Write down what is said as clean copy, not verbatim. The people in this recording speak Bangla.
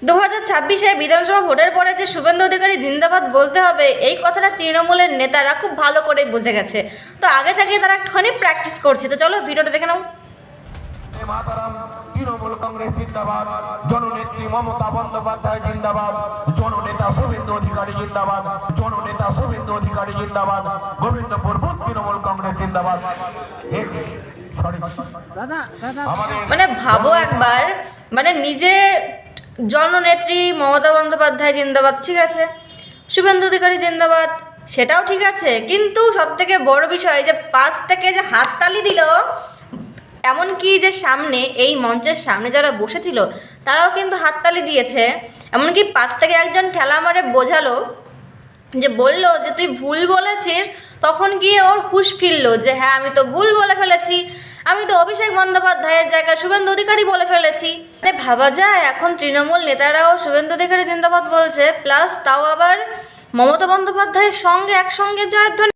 2026-এ বিধানসভা ভোটের পরে যে শুভেন্দু অধিকারী জিন্দাবাদ বলতে হবে, এই কথাটা তৃণমূলের নেতারা খুব ভালো করে বুঝে গেছে। তো আগে থেকে তারা একটুখানি প্র্যাকটিস করছে। তো চলো ভিডিওটা দেখে নাও। মাতারাম তৃণমূল কংগ্রেস জিন্দাবাদ, জননেত্রী মমতা বন্দ্যোপাধ্যায় জিন্দাবাদ, জননেতা শুভেন্দু অধিকারী জিন্দাবাদ, জননেতা শুভেন্দু অধিকারী জিন্দাবাদ, গোবিন্দপুর বুথ তৃণমূল কংগ্রেস জিন্দাবাদ। মানে ভাবো একবার, মানে নিজে জননেত্রী মমতা বন্দ্যোপাধ্যায় জিন্দাবাদ, ঠিক আছে, শুভেন্দু অধিকারী জিন্দাবাদ, সেটাও ঠিক আছে, কিন্তু সবথেকে বড় বিষয় যে পাশ থেকে যে হাততালি দিল, এমনকি যে সামনে এই মঞ্চের সামনে যারা বসেছিল তারাও কিন্তু হাততালি দিয়েছে। এমনকি পাশ থেকে একজন ঠেলা মারে বোঝালো, যে বলল যে তুই ভুল বলেছিস, তখন গিয়ে ওর হুঁশ ফিরলো যে হ্যাঁ আমি তো ভুল বলে ফেলেছি, আমি তো অভিষেক বন্দ্যোপাধ্যায়ের জায়গায় শুভেন্দু অধিকারী বলে ফেলেছি। মানে ভাবা যায় এখন তৃণমূল নেতারাও শুভেন্দু অধিকারী জিন্দাবাদ বলছে, প্লাস তাও আবার মমতা বন্দ্যোপাধ্যায়ের সঙ্গে একসঙ্গে জয়ধ্বনি।